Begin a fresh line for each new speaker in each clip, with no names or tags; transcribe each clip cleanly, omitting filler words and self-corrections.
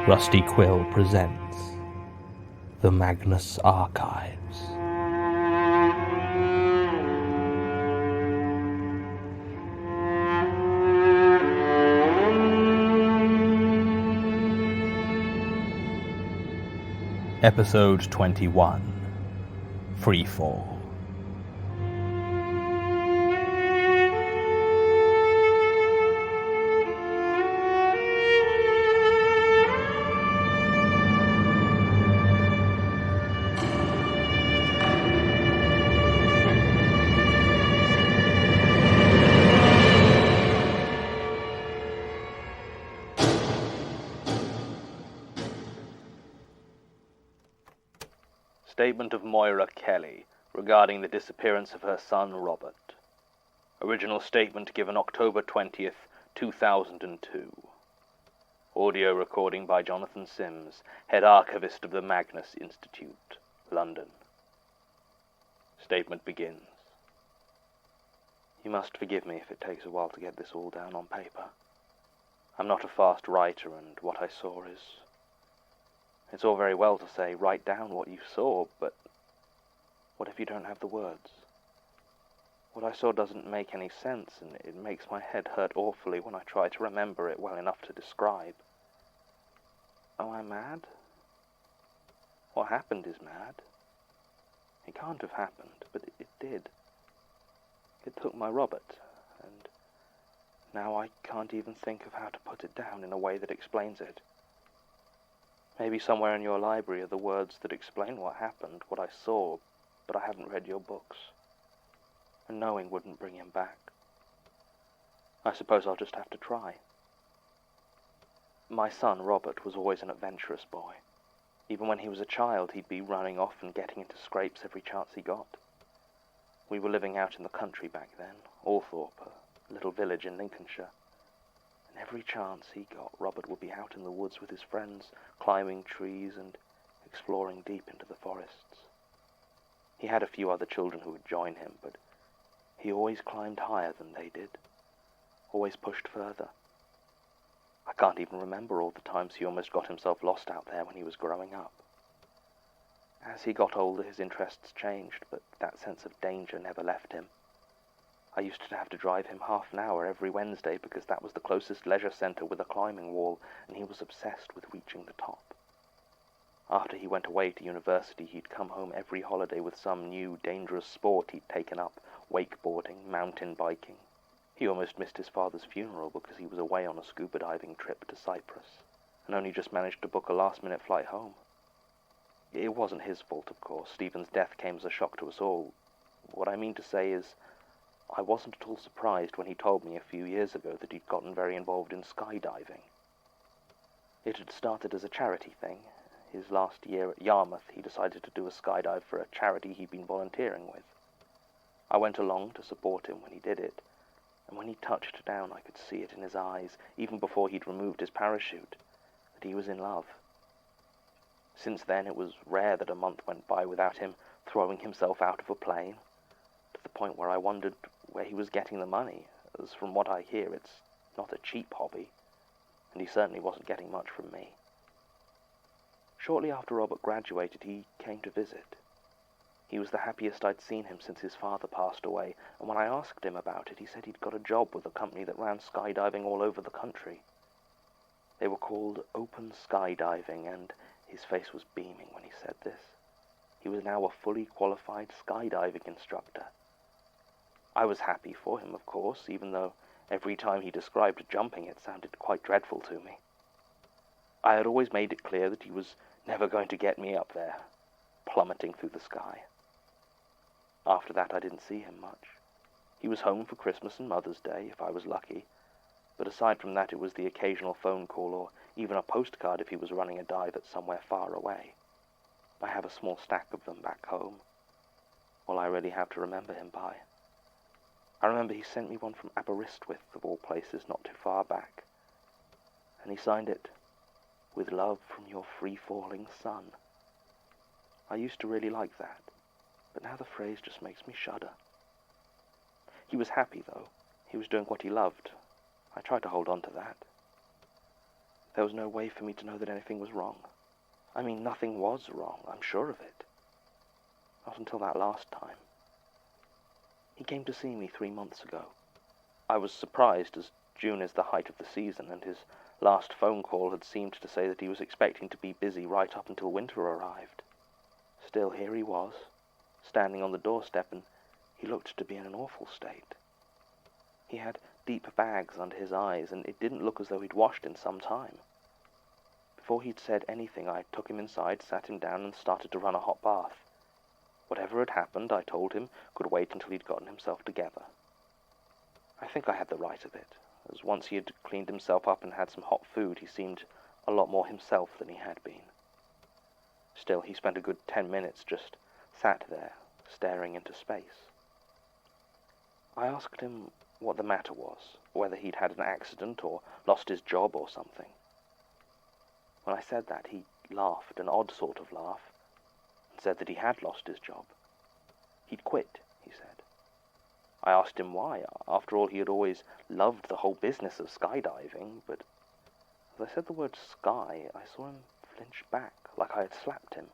Rusty Quill presents The Magnus Archives. Episode 21, Freefall.
Statement of Moira Kelly regarding the disappearance of her son Robert. Original statement given October 20th, 2002. Audio recording by Jonathan Sims, head archivist of the Magnus Institute, London. Statement begins. You must forgive me if it takes a while to get this all down on paper. I'm not a fast writer, and what I saw is... It's all very well to say, write down what you saw, but what if you don't have the words? What I saw doesn't make any sense, and it makes my head hurt awfully when I try to remember it well enough to describe. Am I mad? What happened is mad. It can't have happened, but it did. It took my Robert, and now I can't even think of how to put it down in a way that explains it. Maybe somewhere in your library are the words that explain what happened, what I saw, but I haven't read your books. And knowing wouldn't bring him back. I suppose I'll just have to try. My son, Robert, was always an adventurous boy. Even when he was a child, he'd be running off and getting into scrapes every chance he got. We were living out in the country back then, Althorpe, a little village in Lincolnshire. And every chance he got, Robert would be out in the woods with his friends, climbing trees and exploring deep into the forests. He had a few other children who would join him, but he always climbed higher than they did, always pushed further. I can't even remember all the times he almost got himself lost out there when he was growing up. As he got older, his interests changed, but that sense of danger never left him. I used to have to drive him half an hour every Wednesday because that was the closest leisure centre with a climbing wall, and he was obsessed with reaching the top. After he went away to university, he'd come home every holiday with some new, dangerous sport he'd taken up, wakeboarding, mountain biking. He almost missed his father's funeral because he was away on a scuba diving trip to Cyprus, and only just managed to book a last-minute flight home. It wasn't his fault, of course. Stephen's death came as a shock to us all. What I mean to say is, I wasn't at all surprised when he told me a few years ago that he'd gotten very involved in skydiving. It had started as a charity thing. His last year at Yarmouth, he decided to do a skydive for a charity he'd been volunteering with. I went along to support him when he did it, and when he touched down, I could see it in his eyes, even before he'd removed his parachute, that he was in love. Since then, it was rare that a month went by without him throwing himself out of a plane, to the point where I wondered where he was getting the money, as from what I hear, it's not a cheap hobby, and he certainly wasn't getting much from me. Shortly after Robert graduated, he came to visit. He was the happiest I'd seen him since his father passed away, and when I asked him about it, he said he'd got a job with a company that ran skydiving all over the country. They were called Open Skydiving, and his face was beaming when he said this. He was now a fully qualified skydiving instructor. I was happy for him, of course, even though every time he described jumping it sounded quite dreadful to me. I had always made it clear that he was never going to get me up there, plummeting through the sky. After that, I didn't see him much. He was home for Christmas and Mother's Day, if I was lucky, but aside from that, it was the occasional phone call or even a postcard if he was running a dive at somewhere far away. I have a small stack of them back home, all I really have to remember him by. I remember he sent me one from Aberystwyth, of all places, not too far back, and he signed it, "With love from your free-falling son." I used to really like that, but now the phrase just makes me shudder. He was happy, though. He was doing what he loved. I tried to hold on to that. There was no way for me to know that anything was wrong. I mean, nothing was wrong, I'm sure of it. Not until that last time. He came to see me 3 months ago. I was surprised, as June is the height of the season, and his last phone call had seemed to say that he was expecting to be busy right up until winter arrived. Still, here he was, standing on the doorstep, and he looked to be in an awful state. He had deep bags under his eyes, and it didn't look as though he'd washed in some time. Before he'd said anything, I took him inside, sat him down, and started to run a hot bath. Whatever had happened, I told him, could wait until he'd gotten himself together. I think I had the right of it, as once he had cleaned himself up and had some hot food, he seemed a lot more himself than he had been. Still, he spent a good 10 minutes just sat there, staring into space. I asked him what the matter was, whether he'd had an accident or lost his job or something. When I said that, he laughed, an odd sort of laugh, and said that he had lost his job. He'd quit, he said. I asked him why. After all, he had always loved the whole business of skydiving, but as I said the word sky, I saw him flinch back, like I had slapped him.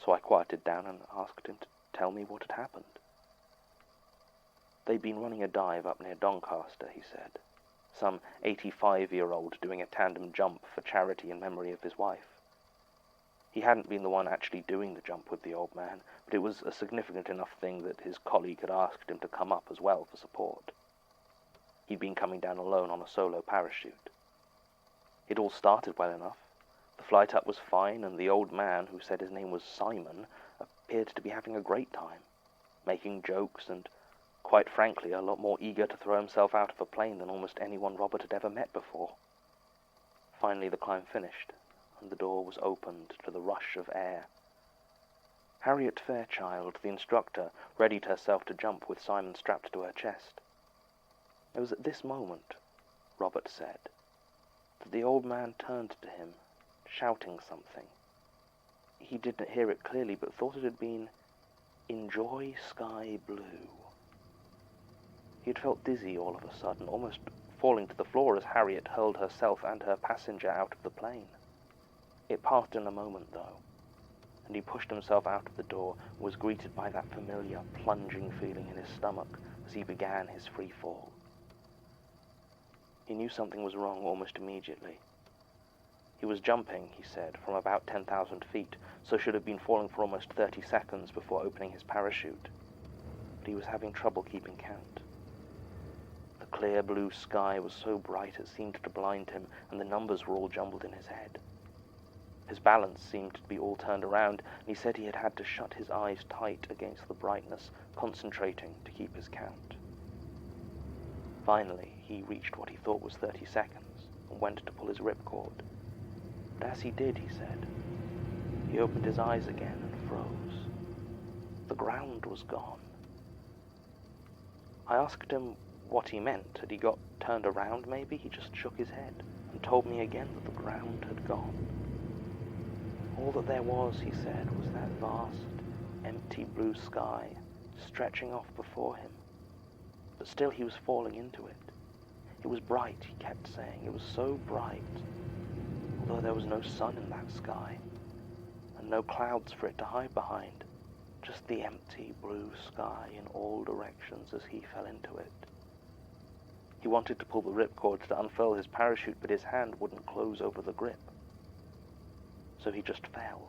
So I quieted down and asked him to tell me what had happened. They'd been running a dive up near Doncaster, he said. Some 85-year-old doing a tandem jump for charity in memory of his wife. He hadn't been the one actually doing the jump with the old man, but it was a significant enough thing that his colleague had asked him to come up as well for support. He'd been coming down alone on a solo parachute. It all started well enough. The flight up was fine, and the old man, who said his name was Simon, appeared to be having a great time, making jokes and, quite frankly, a lot more eager to throw himself out of a plane than almost anyone Robert had ever met before. Finally the climb finished, and the door was opened to the rush of air. Harriet Fairchild, the instructor, readied herself to jump with Simon strapped to her chest. It was at this moment, Robert said, that the old man turned to him, shouting something. He didn't hear it clearly, but thought it had been, "Enjoy sky blue." He had felt dizzy all of a sudden, almost falling to the floor as Harriet hurled herself and her passenger out of the plane. It passed in a moment, though, and he pushed himself out of the door and was greeted by that familiar plunging feeling in his stomach as he began his free fall. He knew something was wrong almost immediately. He was jumping, he said, from about 10,000 feet, so should have been falling for almost 30 seconds before opening his parachute. But he was having trouble keeping count. The clear blue sky was so bright it seemed to blind him, and the numbers were all jumbled in his head. His balance seemed to be all turned around, and he said he had had to shut his eyes tight against the brightness, concentrating to keep his count. Finally, he reached what he thought was 30 seconds, and went to pull his ripcord. But as he did, he said, he opened his eyes again and froze. The ground was gone. I asked him what he meant. Had he got turned around, maybe? He just shook his head and told me again that the ground had gone. All that there was, he said, was that vast, empty blue sky stretching off before him. But still he was falling into it. It was bright, he kept saying. It was so bright, although there was no sun in that sky, and no clouds for it to hide behind, just the empty blue sky in all directions as he fell into it. He wanted to pull the ripcord to unfurl his parachute, but his hand wouldn't close over the grip. So he just fell.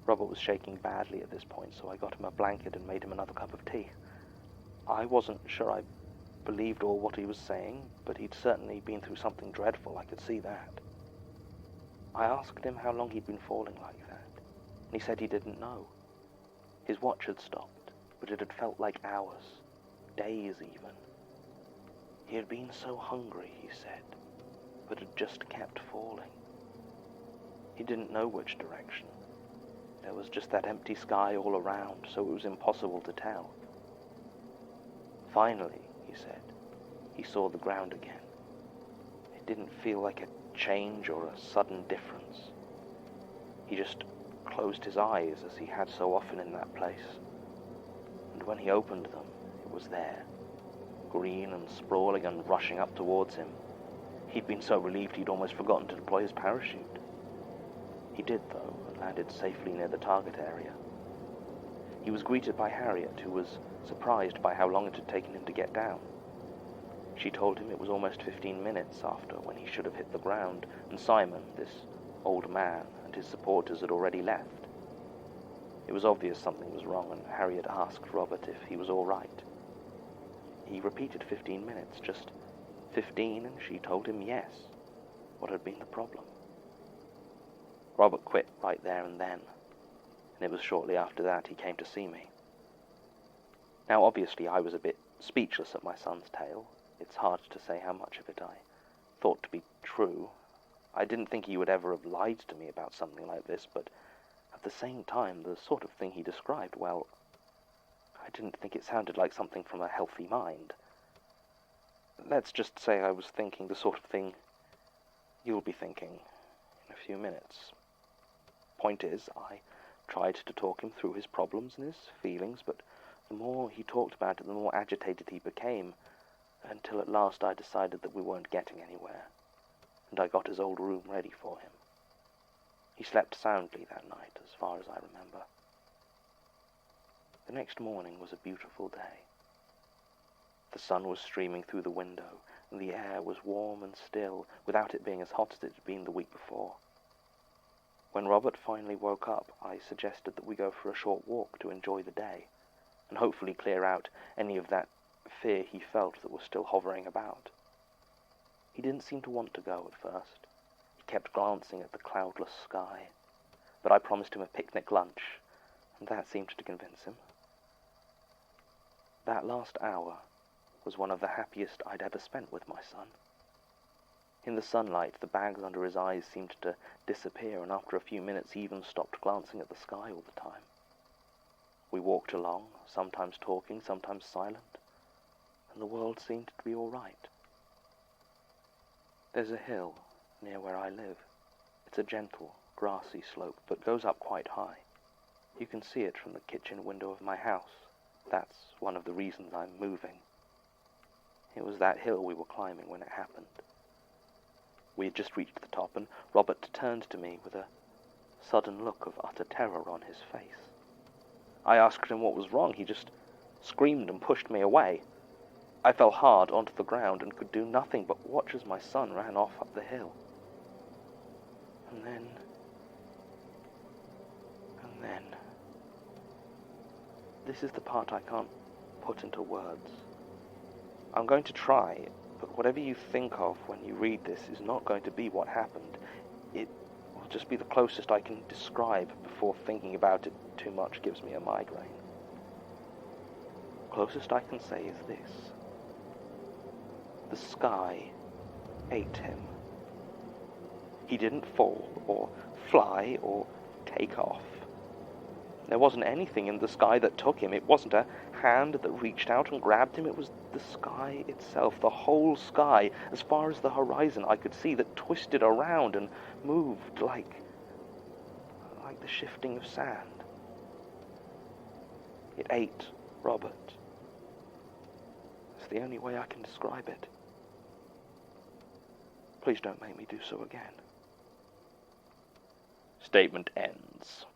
Robert was shaking badly at this point, so I got him a blanket and made him another cup of tea. I wasn't sure I believed all what he was saying, but he'd certainly been through something dreadful, I could see that. I asked him how long he'd been falling like that, and he said he didn't know. His watch had stopped, but it had felt like hours, days even. He had been so hungry, he said, but had just kept falling. He didn't know which direction. There was just that empty sky all around, so it was impossible to tell. Finally, he said, he saw the ground again. It didn't feel like a change or a sudden difference. He just closed his eyes as he had so often in that place. And when he opened them, it was there, green and sprawling and rushing up towards him. He'd been so relieved he'd almost forgotten to deploy his parachute. He did, though, and landed safely near the target area. He was greeted by Harriet, who was surprised by how long it had taken him to get down. She told him it was almost 15 minutes after when he should have hit the ground, and Simon, this old man, and his supporters had already left. It was obvious something was wrong, and Harriet asked Robert if he was all right. He repeated 15 minutes, just 15, and she told him yes. What had been the problem? Robert quit right there and then, and it was shortly after that he came to see me. Now, obviously, I was a bit speechless at my son's tale. It's hard to say how much of it I thought to be true. I didn't think he would ever have lied to me about something like this, but at the same time, the sort of thing he described, well, I didn't think it sounded like something from a healthy mind. Let's just say I was thinking the sort of thing you'll be thinking in a few minutes. Point is, I tried to talk him through his problems and his feelings, but the more he talked about it, the more agitated he became, until at last I decided that we weren't getting anywhere, and I got his old room ready for him. He slept soundly that night, as far as I remember. The next morning was a beautiful day. The sun was streaming through the window, and the air was warm and still, without it being as hot as it had been the week before. When Robert finally woke up, I suggested that we go for a short walk to enjoy the day, and hopefully clear out any of that fear he felt that was still hovering about. He didn't seem to want to go at first. He kept glancing at the cloudless sky, but I promised him a picnic lunch, and that seemed to convince him. That last hour was one of the happiest I'd ever spent with my son. In the sunlight, the bags under his eyes seemed to disappear, and after a few minutes he even stopped glancing at the sky all the time. We walked along, sometimes talking, sometimes silent, and the world seemed to be all right. There's a hill near where I live. It's a gentle, grassy slope, but goes up quite high. You can see it from the kitchen window of my house. That's one of the reasons I'm moving. It was that hill we were climbing when it happened. We had just reached the top, and Robert turned to me with a sudden look of utter terror on his face. I asked him what was wrong. He just screamed and pushed me away. I fell hard onto the ground and could do nothing but watch as my son ran off up the hill. And then... This is the part I can't put into words. I'm going to try, but whatever you think of when you read this is not going to be what happened. It will just be the closest I can describe before thinking about it too much gives me a migraine. Closest I can say is this. The sky ate him. He didn't fall, or fly, or take off. There wasn't anything in the sky that took him. It wasn't a hand that reached out and grabbed him. It was the sky itself, the whole sky, as far as the horizon I could see, that twisted around and moved like the shifting of sand. It ate Robert. It's the only way I can describe it. Please don't make me do so again. Statement ends.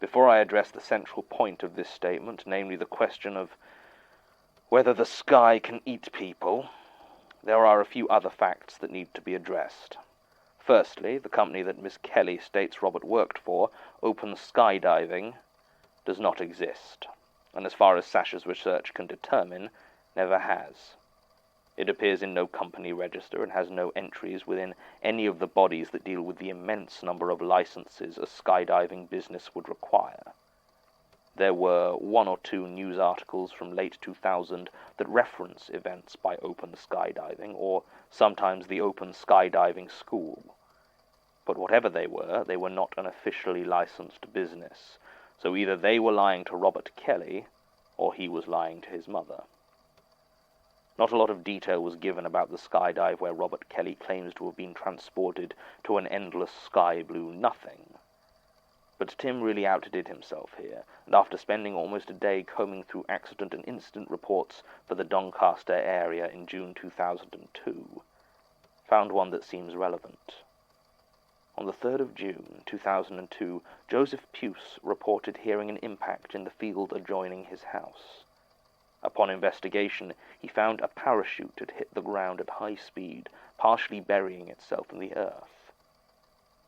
Before I address the central point of this statement, namely the question of whether the sky can eat people, there are a few other facts that need to be addressed. Firstly, the company that Miss Kelly states Robert worked for, Open Skydiving, does not exist, and as far as Sasha's research can determine, never has. It appears in no company register and has no entries within any of the bodies that deal with the immense number of licenses a skydiving business would require. There were one or two news articles from late 2000 that reference events by Open Skydiving, or sometimes the Open Skydiving School. But whatever they were not an officially licensed business, so either they were lying to Robert Kelly, or he was lying to his mother. Not a lot of detail was given about the skydive where Robert Kelly claims to have been transported to an endless sky blue nothing. But Tim really outdid himself here, and after spending almost a day combing through accident and incident reports for the Doncaster area in June 2002, found one that seems relevant. On the 3rd of June, 2002, Joseph Puce reported hearing an impact in the field adjoining his house. Upon investigation, he found a parachute had hit the ground at high speed, partially burying itself in the earth.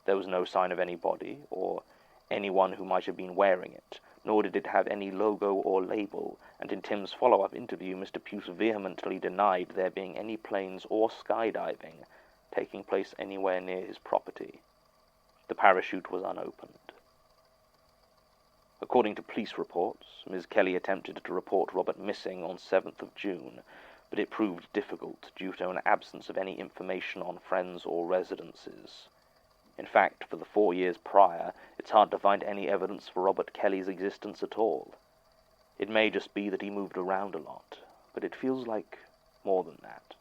There was no sign of any body, or anyone who might have been wearing it, nor did it have any logo or label, and in Tim's follow-up interview, Mr. Puce vehemently denied there being any planes or skydiving taking place anywhere near his property. The parachute was unopened. According to police reports, Ms. Kelly attempted to report Robert missing on 7th of June, but it proved difficult due to an absence of any information on friends or residences. In fact, for the 4 years prior, it's hard to find any evidence for Robert Kelly's existence at all. It may just be that he moved around a lot, but it feels like more than that.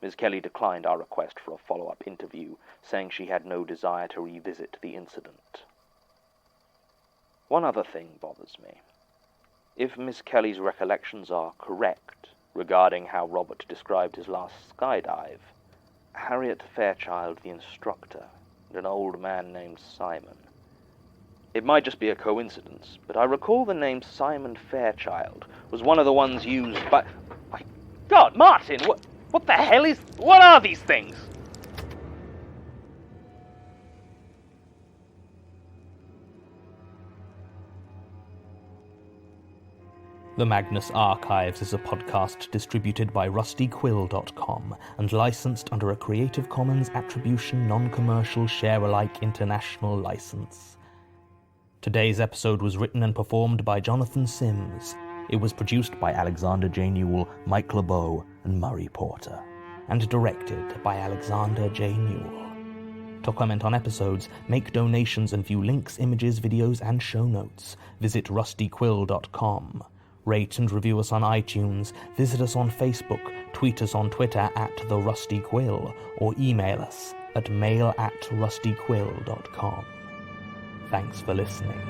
Ms. Kelly declined our request for a follow-up interview, saying she had no desire to revisit the incident. One other thing bothers me. If Miss Kelly's recollections are correct regarding how Robert described his last skydive, Harriet Fairchild, the instructor, and an old man named Simon. It might just be a coincidence, but I recall the name Simon Fairchild was one of the ones used by... My God, Martin, what the hell is... What are these things?
The Magnus Archives is a podcast distributed by rustyquill.com and licensed under a Creative Commons Attribution Non-Commercial Share-alike International License. Today's episode was written and performed by Jonathan Sims. It was produced by Alexander J. Newell, Mike LeBeau, and Murray Porter, and directed by Alexander J. Newell. To comment on episodes, make donations, and view links, images, videos, and show notes, visit rustyquill.com. Rate and review us on iTunes, visit us on Facebook, tweet us on Twitter @The Rusty Quill, or email us at mail@rustyquill.com. Thanks for listening.